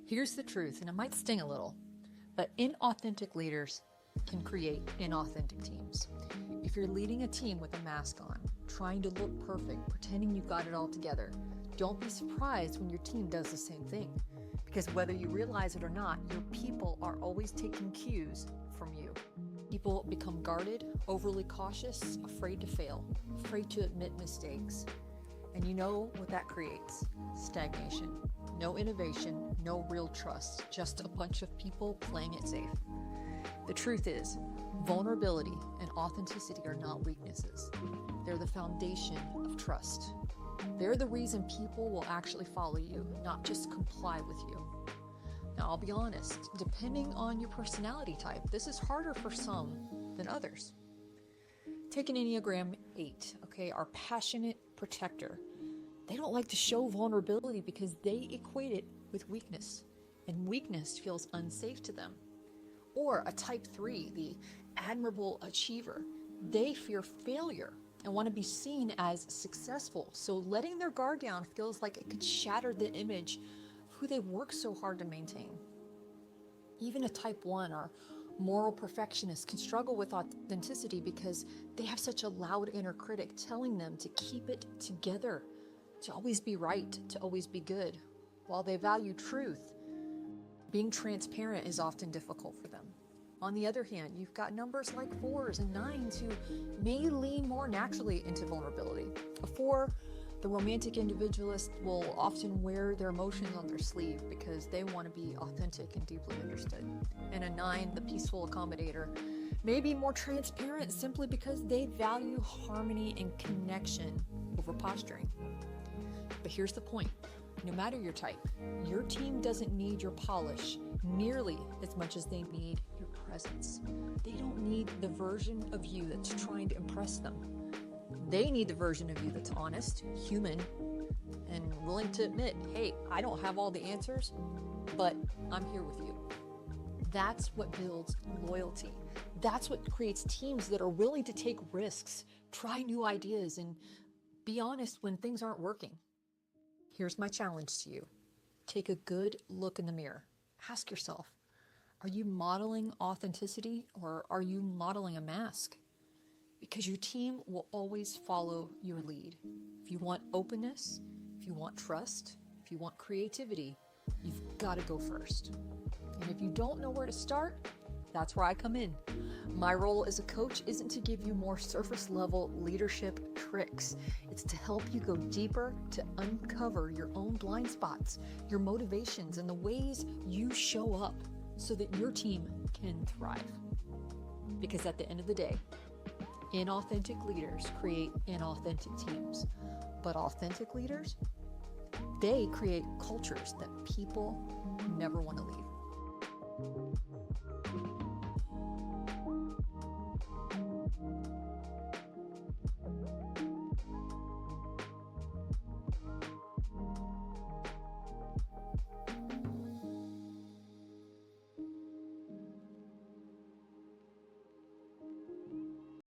Here's the truth, and it might sting a little, but inauthentic leaders can create inauthentic teams. If you're leading a team with a mask on, trying to look perfect, pretending you've got it all together, don't be surprised when your team does the same thing. Because whether you realize it or not, your people are always taking cues from you. People become guarded, overly cautious, afraid to fail, afraid to admit mistakes. And you know what that creates? Stagnation. No innovation, no real trust, just a bunch of people playing it safe. The truth is, vulnerability and authenticity are not weaknesses. They're the foundation of trust. They're the reason people will actually follow you, not just comply with you. Now, I'll be honest, depending on your personality type, this is harder for some than others. Take an Enneagram 8, okay, our passionate protector. They don't like to show vulnerability because they equate it with weakness, and weakness feels unsafe to them. Or a type 3, the admirable achiever. They fear failure and want to be seen as successful, so letting their guard down feels like it could shatter the image of who they work so hard to maintain. Even a type 1 or moral perfectionist can struggle with authenticity because they have such a loud inner critic telling them to keep it together, to always be right, to always be good. While they value truth, being transparent is often difficult for them. On the other hand, you've got numbers like 4s and 9s who may lean more naturally into vulnerability. A 4, the romantic individualist, will often wear their emotions on their sleeve because they want to be authentic and deeply understood. And a 9, the peaceful accommodator, may be more transparent simply because they value harmony and connection over posturing. But here's the point. No matter your type, your team doesn't need your polish nearly as much as they need your presence. They don't need the version of you that's trying to impress them. They need the version of you that's honest, human, and willing to admit, hey, I don't have all the answers, but I'm here with you. That's what builds loyalty. That's what creates teams that are willing to take risks, try new ideas, and be honest when things aren't working. Here's my challenge to you. Take a good look in the mirror. Ask yourself, are you modeling authenticity or are you modeling a mask? Because your team will always follow your lead. If you want openness, if you want trust, if you want creativity, you've got to go first. And if you don't know where to start, that's where I come in. My role as a coach isn't to give you more surface level leadership tricks. It's to help you go deeper, to uncover your own blind spots, your motivations, and the ways you show up so that your team can thrive. Because at the end of the day, inauthentic leaders create inauthentic teams, but authentic leaders, they create cultures that people never want to leave.